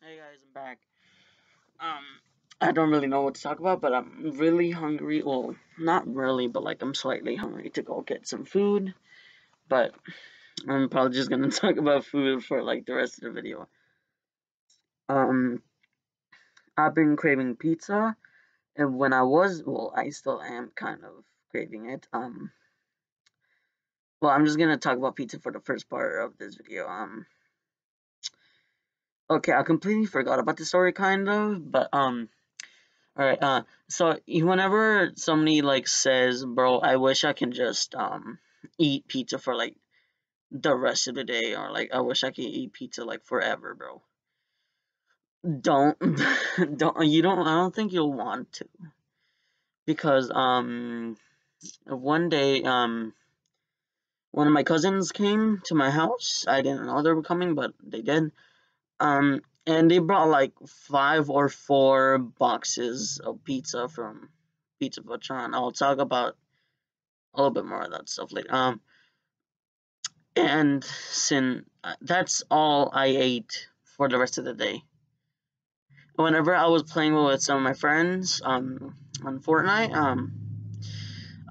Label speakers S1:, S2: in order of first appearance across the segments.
S1: Hey guys, I'm back. Um, I don't really know what to talk about, but I'm really hungry. Well, not really, but like I'm slightly hungry to go get some food. But I'm probably just gonna talk about food for like the rest of the video. Um, I've been craving pizza, and when I was, well, I still am kind of craving it. Well, I'm just gonna talk about pizza for the first part of this video. Okay, I completely forgot about the story, kind of, but All right. So whenever somebody like says, "Bro, I wish I can just eat pizza for like the rest of the day," or like, "I wish I could eat pizza like forever," bro. Don't, don't you don't. I don't think you'll want to because one day one of my cousins came to my house. I didn't know they were coming, but they did. And they brought like 5 or 4 boxes of pizza from Pizza Patron. I'll talk about a little bit more of that stuff later. And since that's all I ate for the rest of the day. Whenever I was playing with some of my friends, on Fortnite,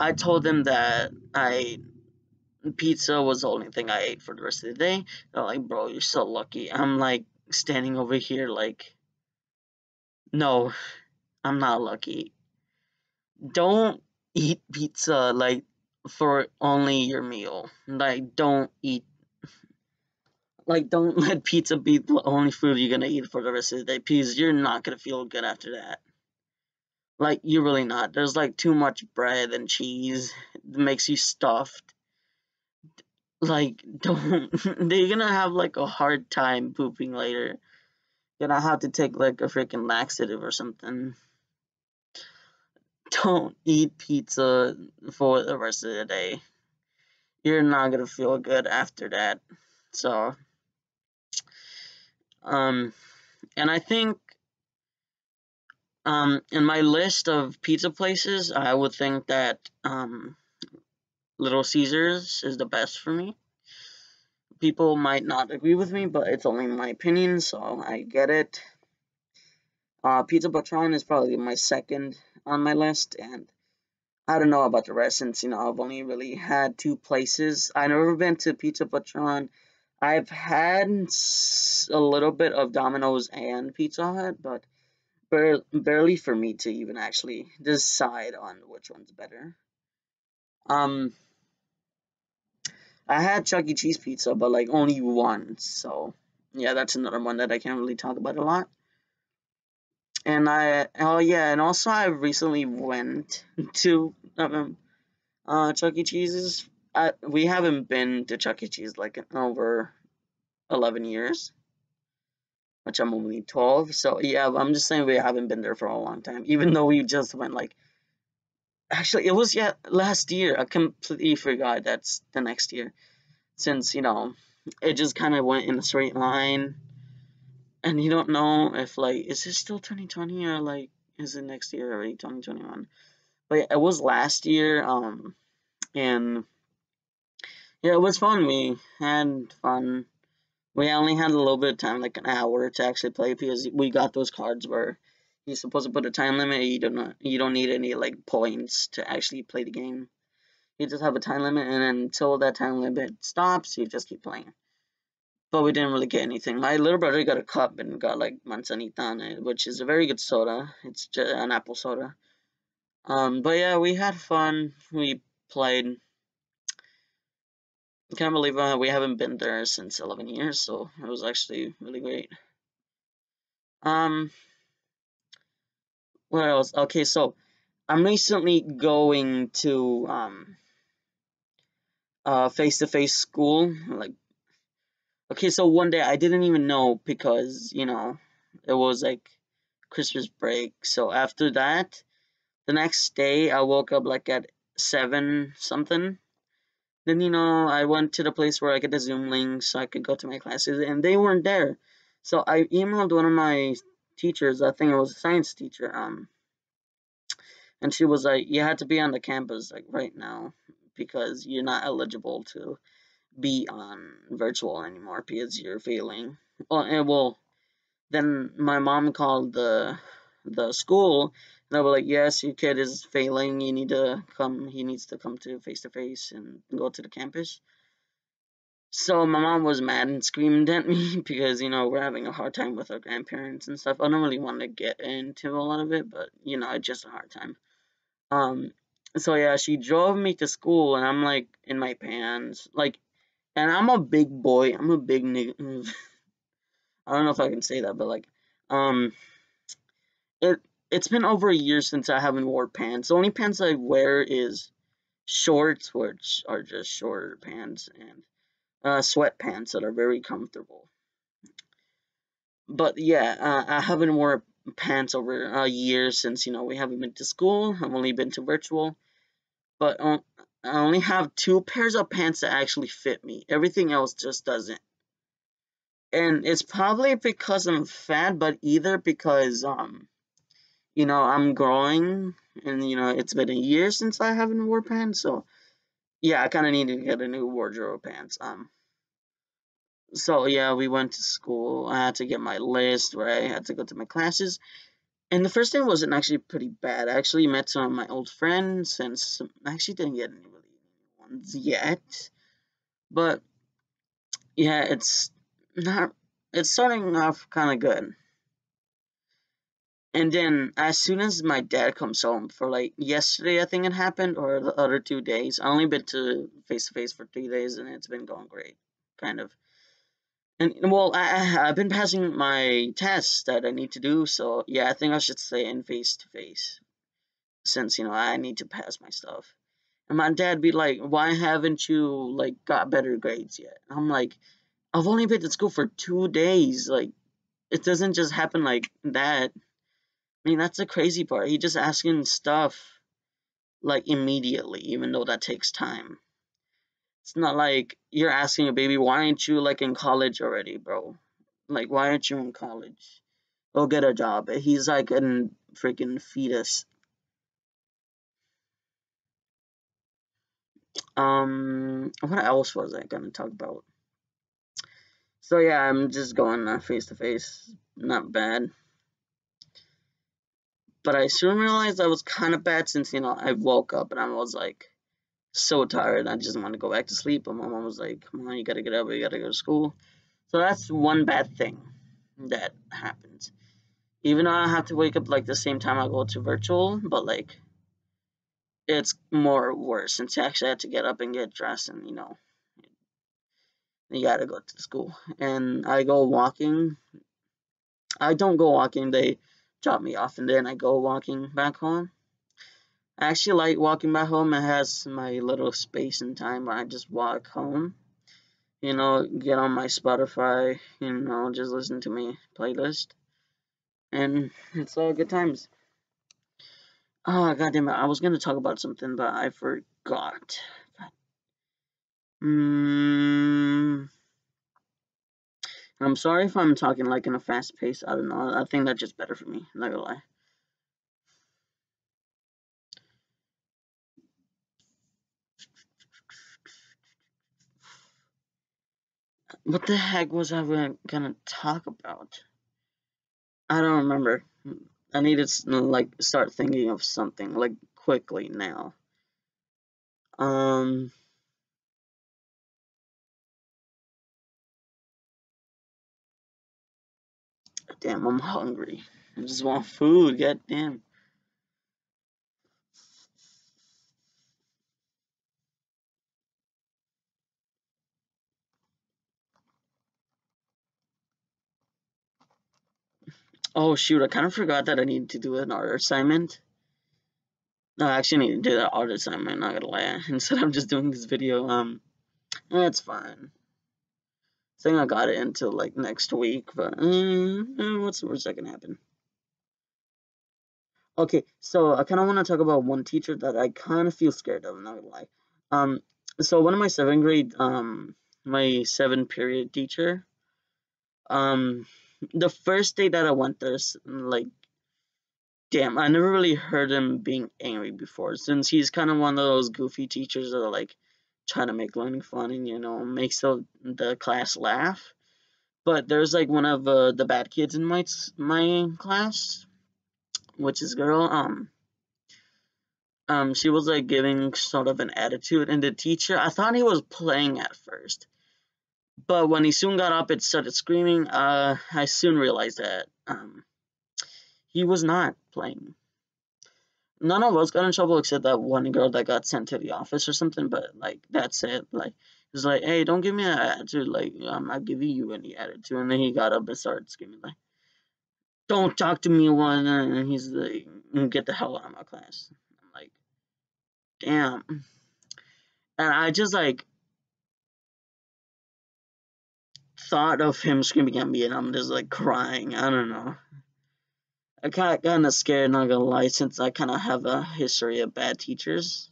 S1: I told them that I pizza was the only thing I ate for the rest of the day. They're like, "Bro, you're so lucky." I'm like standing over here, like, no, I'm not lucky. Don't eat pizza like for only your meal. Like, don't let pizza be the only food you're gonna eat for the rest of the day, because you're not gonna feel good after that. Like, you're really not. There's like too much bread and cheese. It makes you stuffed. Like, don't. They're gonna have like a hard time pooping later. Gonna have to take like a freaking laxative or something. Don't eat pizza for the rest of the day. You're not gonna feel good after that. So, um, and I think in my list of pizza places, I would think that Little Caesars is the best for me. People might not agree with me, but it's only my opinion, so I get it. Pizza Patron is probably my second on my list, and I don't know about the rest since I've only really had 2 places. I've never been to Pizza Patron. I've had a little bit of Domino's and Pizza Hut, but barely for me to even actually decide on which one's better. Um, I had Chuck E. Cheese pizza, but like only once. So yeah, that's another one that I can't really talk about a lot. And oh yeah, and also I recently went to Chuck E. Cheese's. We haven't been to Chuck E. Cheese like in over 11 years, which I'm only 12. So yeah, I'm just saying we haven't been there for a long time, even though we just went like. Actually, it was last year. I completely forgot that's the next year, since it just kind of went in a straight line, and you don't know if like is it still 2020 or like is it next year already 2021? But yeah, it was last year. And yeah, it was fun. We had fun. We only had a little bit of time, like an hour, to actually play because we got those cards where you're supposed to put a time limit. You don't need any like points to actually play the game. You just have a time limit, and until that time limit stops, you just keep playing. But we didn't really get anything. My little brother got a cup and got like manzanita on it, which is a very good soda. It's just an apple soda. But yeah, we had fun. We played. I can't believe we haven't been there since 11 years, so it was actually really great. Um, what else? Okay, so I'm recently going to face-to-face school. Like, okay, so one day I didn't even know because it was like Christmas break. So after that, the next day I woke up like at 7 something. Then I went to the place where I get the Zoom link so I could go to my classes, and they weren't there. So I emailed one of my teachers. I think it was a science teacher. And she was like, "You had to be on the campus like right now because you're not eligible to be on virtual anymore because you're failing." Well, Then my mom called the school, and they were like, "Yes, your kid is failing. You need to come. He needs to come to face and go to the campus." So my mom was mad and screamed at me because we're having a hard time with our grandparents and stuff. I don't really want to get into a lot of it, but it's just a hard time. Um, so yeah, she drove me to school, and I'm like in my pants, like, and I'm a big boy. I'm a big nigga. I don't know if I can say that, but like, um, it it's been over a year since I haven't wore pants. The only pants I wear is shorts, which are just shorter pants, and sweatpants that are very comfortable. But yeah, I haven't worn pants over a year since we haven't been to school. I've only been to virtual, but I only have two pairs of pants that actually fit me. Everything else just doesn't. And it's probably because I'm fat, but either because I'm growing, and it's been a year since I haven't worn pants, so yeah, I kind of need to get a new wardrobe of pants. So yeah, we went to school. I had to get my list where I had to go to my classes. And the first day wasn't actually pretty bad. I actually met some of my old friends, and I actually didn't get any really new ones yet. But yeah, not. It's starting off kind of good. And then as soon as my dad comes home for like yesterday, I think it happened, or the other 2 days. I only been to face for 3 days, and it's been going great, kind of. And well, I've been passing my tests that I need to do, so yeah, I think I should stay in face to face since I need to pass my stuff. And my dad be like, "Why haven't you like got better grades yet?" I'm like, "I've only been to school for 2 days. Like, it doesn't just happen like that." I mean, that's the crazy part. He just asking stuff like immediately, even though that takes time. It's not like you're asking a baby, "Why aren't you like in college already, bro? Like, why aren't you in college? Go get a job." He's like a freaking fetus. What else was I gonna talk about? So yeah, I'm just going face to face. Not bad. But I soon realized I was kind of bad since I woke up and I was like so tired. I just wanted to go back to sleep. But my mom was like, "Come on, you gotta get up. You gotta go to school." So that's one bad thing that happens. Even though I have to wake up like the same time I go to virtual, but like it's more worse since I actually had to get up and get dressed, and you gotta go to school. And I go walking. I don't go walking. They drop me off, and then I go walking back home. I actually like walking back home. It has my little space and time where I just walk home. Get on my Spotify. Just listen to my playlist, and it's all good times. Oh, god damn it. I was gonna talk about something, but I forgot. Mm, I'm sorry if I'm talking like in a fast pace. I don't know. I think that's just better for me. Not gonna lie. What the heck was I gonna talk about? I don't remember. I need to like start thinking of something like quickly now. Um, damn, I'm hungry. I just want food. God damn. Oh shoot, I kind of forgot that I need to do an art assignment. No, I actually need to do that art assignment. Not gonna lie. Instead of just doing this video, it's fine. I think I got it until like next week, but what's the worst that can happen? Okay, so I kind of want to talk about one teacher that I kind of feel scared of. I'm not gonna lie. Um, so one of my seventh grade, my seventh period teacher, um, the first day that I went there, like, damn, I never really heard him being angry before, since he's kind of one of those goofy teachers that are like trying to make learning fun and makes the class laugh. But there's like one of the bad kids in my class, which is girl. She was like giving sort of an attitude, and the teacher, I thought he was playing at first, but when he soon got up and started screaming, I soon realized that he was not playing. None of us got in trouble except that one girl that got sent to the office or something. But like that's it. Like he's like, hey, don't give me an attitude. Like I'm not giving you any attitude. And then he got up and started screaming like, don't talk to me one. And he's like, get the hell out of my class. I'm like, damn. And I just like thought of him screaming at me, and I'm just like crying. I don't know. I kind of scared, not gonna lie, since I kind of have a history of bad teachers.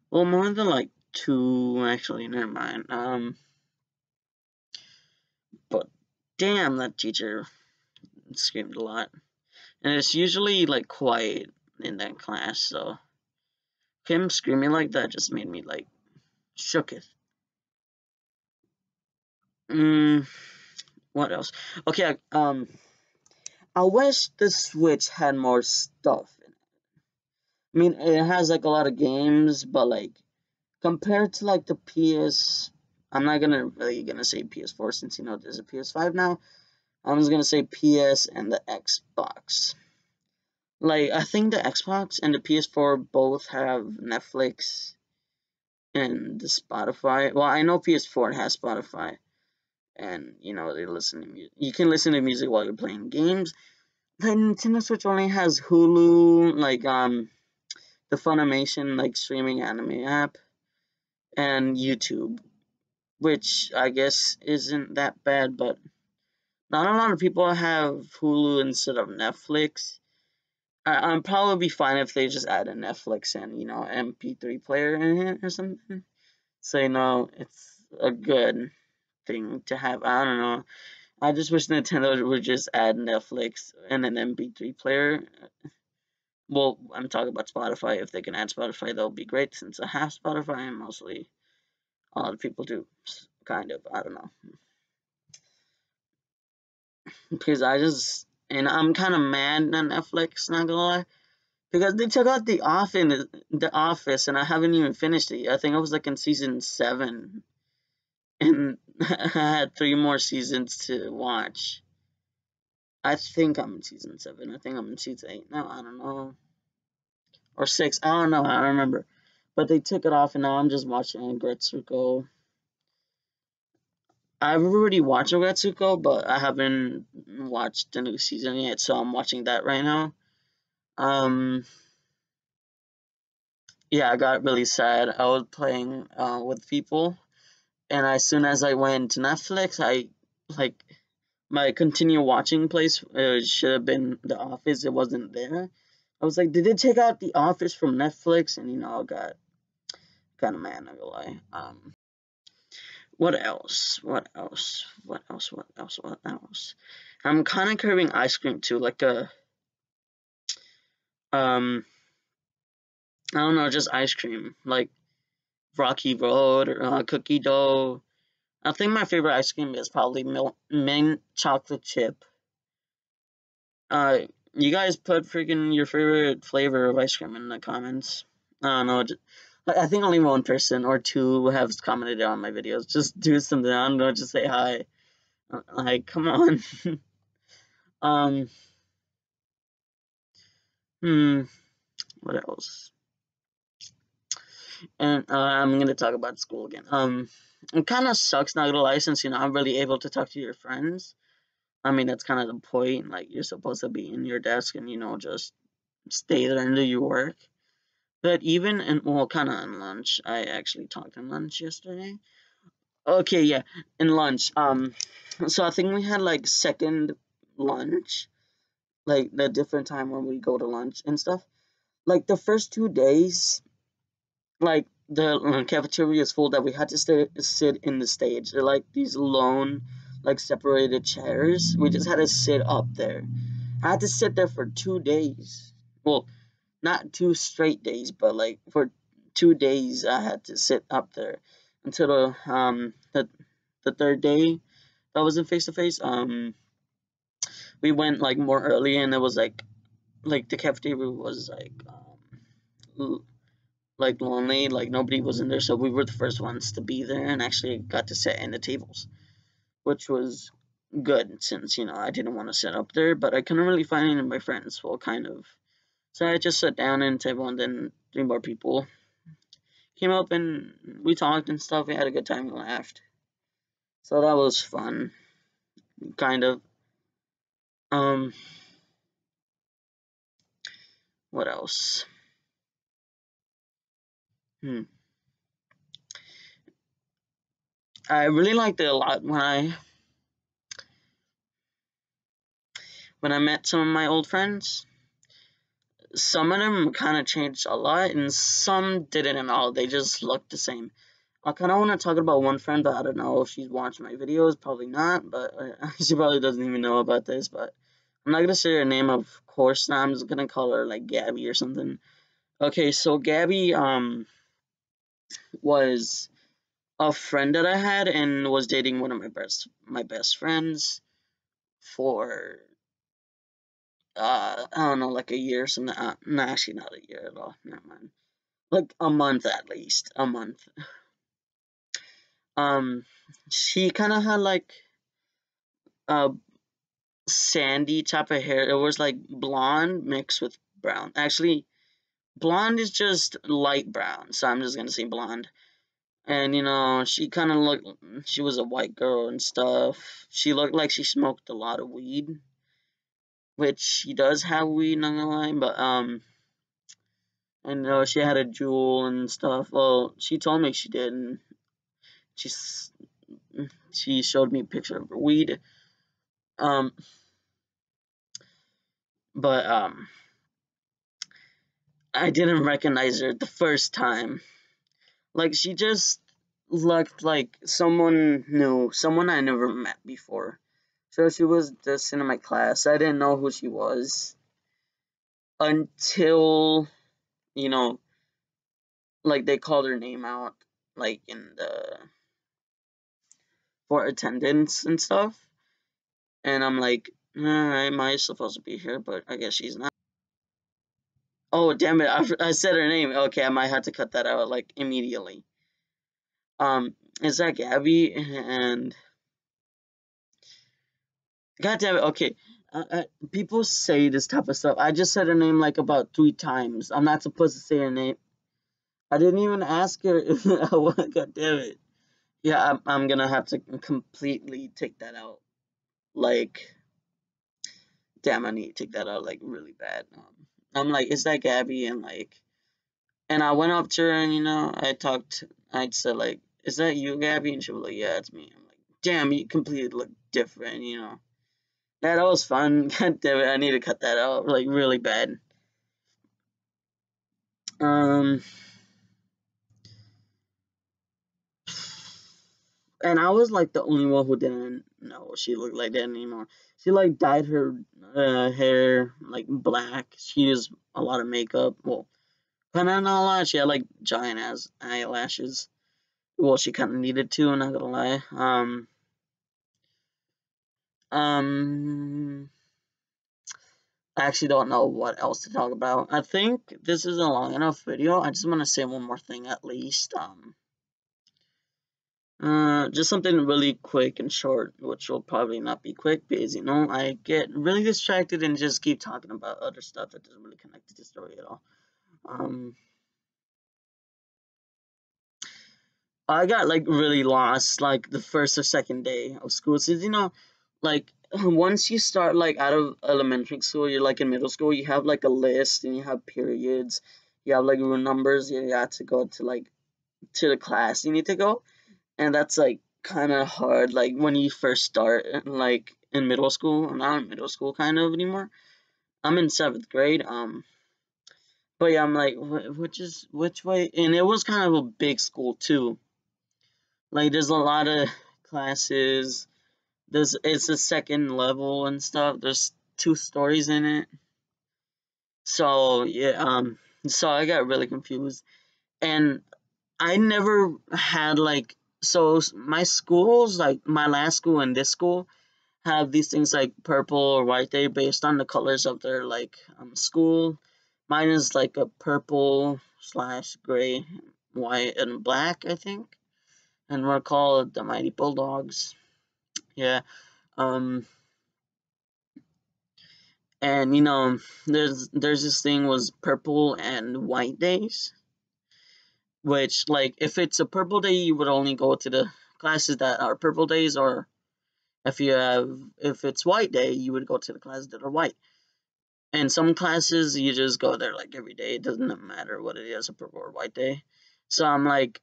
S1: Well, more than like two, actually. Never mind. But damn, that teacher screamed a lot, and it's usually like quiet in that class. So him screaming like that just made me like shooketh. What else? Okay, I wish the Switch had more stuff in it. I mean, it has like a lot of games, but like compared to like the PS, I'm not gonna say PS4 since you know there's a PS5 now. I'm just gonna say PS and the Xbox. Like I think the Xbox and the PS4 both have Netflix and the Spotify. Well, I know PS4 has Spotify, and you know they listen to music. You can listen to music while you're playing games. The Nintendo Switch only has Hulu, like the Funimation like streaming anime app, and YouTube, which I guess isn't that bad, but not a lot of people have Hulu instead of Netflix. I'm probably fine if they just add a Netflix and you know MP3 player in it or something. So you know it's a good thing to have. I don't know. I just wish Nintendo would just add Netflix and an MP3 player. Well, I'm talking about Spotify. If they can add Spotify, that would be great. Since I have Spotify, and mostly a lot of people do. Kind of. I don't know. Because I'm kind of mad at Netflix. Not gonna lie. Because they took out the Office, and I haven't even finished it yet. I think I was like in season 7, and I had 3 more seasons to watch. I think I'm in season 7. I think I'm in season 8 now. I don't know, or 6. I don't know. I don't remember. But they took it off, and now I'm just watching Gretsuko. I've already watched Gretsuko, but I haven't watched the new season yet, so I'm watching that right now. Yeah, I got really sad. I was playing with people, and as soon as I went to Netflix, I like my continue watching place should have been The Office. It wasn't there. I was like, did they take out The Office from Netflix? And you know, I got kind of mad. Not gonna lie. What else? What else? What else? What else? What else? I'm kind of craving ice cream too, like a I don't know, just ice cream, like Rocky Road or cookie dough. I think my favorite ice cream is probably mint chocolate chip. Uh, you guys put freaking your favorite flavor of ice cream in the comments. I don't know. I think only one person or two have commented on my videos. Just do something. I don't know. Just say hi. Like, come on. um. What else? And I'm gonna talk about school again. It kind of sucks, not gonna lie, since you're not really able to talk to your friends. I mean, that's kind of the point. Like, you're supposed to be in your desk and, you know, just stay there and do your work. But even in, well, kind of in lunch, I actually talked in lunch yesterday. Okay, yeah, in lunch. So I think we had like second lunch, like the different time when we go to lunch and stuff. Like the first 2 days, like the cafeteria is full that we had to sit in the stage. They're like these lone, like separated chairs. We just had to sit up there. I had to sit there for 2 days. Well, not 2 straight days, but like for 2 days I had to sit up there until the third day. that wasn't face to face. We went like more early, and it was like the cafeteria was like lonely, like nobody was in there, so we were the first ones to be there and actually got to sit in the tables, which was good since I didn't want to sit up there, but I couldn't really find any of my friends. Well, kind of. So I just sat down in table, and then three more people came up and we talked and stuff. We had a good time. We laughed. So that was fun, kind of. Um, what else? Hmm. I really liked it a lot when I met some of my old friends. Some of them kind of changed a lot, and some didn't at all. They just looked the same. I kind of want to talk about one friend, but I don't know if she's watched my videos. Probably not, but she probably doesn't even know about this. But I'm not gonna say her name, of course. Now I'm just gonna call her like Gabby or something. Okay, so Gabby was a friend that I had and was dating one of my best friends for I don't know, like a year or something. No, actually not a year at all. Never mind. Like a month at least. A month. Um, she kind of had like a sandy type of hair. It was like blonde mixed with brown. Actually, blonde is just light brown, so I'm just gonna say blonde. And she kind of looked. She was a white girl and stuff. She looked like she smoked a lot of weed, which she does have weed, not gonna lie. But and she had a jewel and stuff. Well, she told me she did, and she's she showed me a picture of her weed. Um, but I didn't recognize her the first time. Like she just looked like someone new, someone I never met before. So she was just in my class. I didn't know who she was until you know, like they called her name out, like in the for attendance and stuff. And I'm like, am I supposed to be here? But I guess she's not. Oh damn it! I said her name. Okay, I might have to cut that out like immediately. Is that Gabby? And God damn it. Okay, people say this type of stuff. I just said her name like about 3 times. I'm not supposed to say her name. I didn't even ask her. God damn it. Yeah, I'm gonna have to completely take that out. Like, damn, I need to take that out like really bad. I'm like, is that Gabby? And I went up to her and I talked. I said like, is that you, Gabby? And she was like, yeah, it's me. I'm like, damn, you completely look different. Yeah, that was fun. God damn it, I need to cut that out like really bad. Um, and I was like the only one who didn't know she looked like that anymore. She like dyed her hair like black. She used a lot of makeup. Well, kind of not a lot. She had like giant ass eyelashes. Well, she kind of needed to. I'm not gonna lie. Um, I actually don't know what else to talk about. I think this is a long enough video. I just want to say one more thing at least. Just something really quick and short, which will probably not be quick because I get really distracted and just keep talking about other stuff that doesn't really connect to the story at all. Um, I got like really lost like the first or second day of school. Since like once you start like out of elementary school, you're like in middle school, you have like a list and you have periods, you have like room numbers, you have to go to like to the class you need to go, and that's like kind of hard. Like when you first start like in middle school. I'm not in middle school kind of anymore. I'm in 7th grade. But yeah, I'm like, which way? And it was kind of a big school too. Like there's a lot of classes. It's a second level and stuff. There's 2 stories in it. So yeah, so I got really confused, and I never had like so my schools, like my last school and this school, have these things like purple or white day based on the colors of their like school. Mine is like a purple slash gray, white, and black, I think. And we're called the Mighty Bulldogs. Yeah. Um. And there's this thing was purple and white days, which like if it's a purple day, you would only go to the classes that are purple days, or if it's white day, you would go to the classes that are white. And some classes you just go there like every day. It doesn't matter what it is, a purple or white day. So I'm like,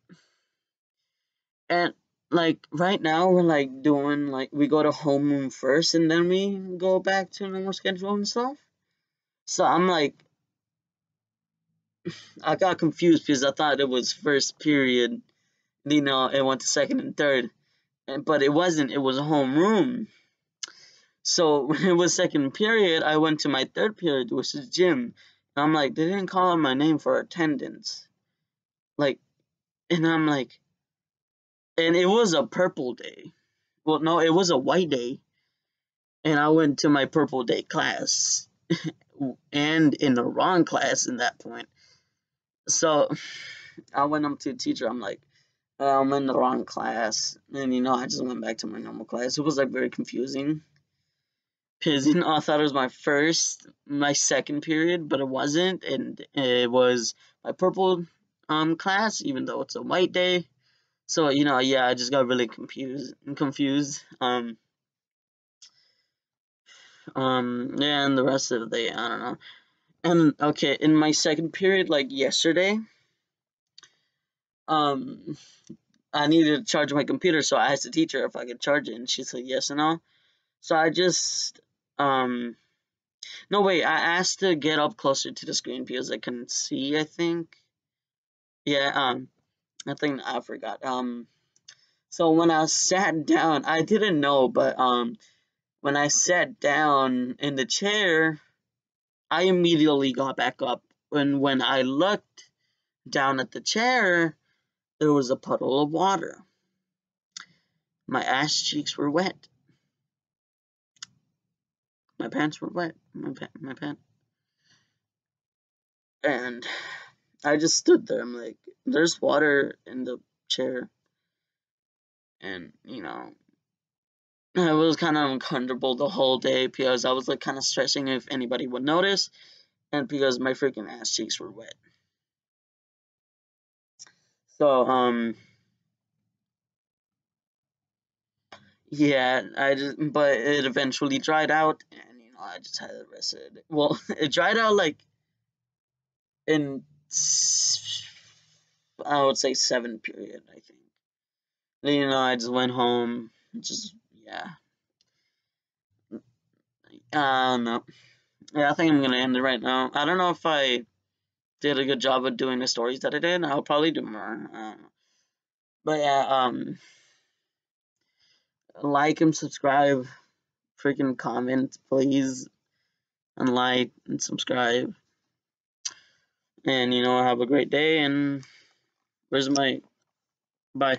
S1: and like right now we're like doing like we go to homeroom first and then we go back to normal schedule and stuff. So I'm like, I got confused because I thought it was first period. It went to second and third, but it wasn't. It was a homeroom. So when it was second period, I went to my third period, which is gym. And I'm like, they didn't call out my name for attendance. Like, and I'm like, and it was a purple day. Well, no, it was a white day. And I went to my purple day class and in the wrong class in that point. So I went up to the teacher. I'm like, I'm in the wrong class. And, I just went back to my normal class. It was like very confusing. Because, I thought it was my second period, but it wasn't. And it was my purple class, even though it's a white day. So, yeah, I just got really confused. Yeah, and the rest of the day, I don't know. And okay, in my second period, like yesterday, um, I needed to charge my computer, so I asked the teacher if I could charge it, and she said yes and no. So I just, no wait, I asked to get up closer to the screen because I couldn't see, I think. Yeah, I think I forgot. So when I sat down, I didn't know, but when I sat down in the chair, I immediately got back up. And when I looked down at the chair, there was a puddle of water. My ass cheeks were wet. My pants were wet. My pants. And I just stood there. I'm like, there's water in the chair. And, I was kind of uncomfortable the whole day because I was like kind of stressing if anybody would notice. And because my freaking ass cheeks were wet. So, yeah, but it eventually dried out, and I just had the rest of it. Well, it dried out like in I would say 7th period, I think. Then, I just went home, just yeah. I don't know. Yeah, I think I'm gonna end it right now. I don't know if I did a good job of doing the stories that I did. I'll probably do more. But yeah, like and subscribe, freaking comment, please, and like and subscribe. And have a great day. And where's my bye?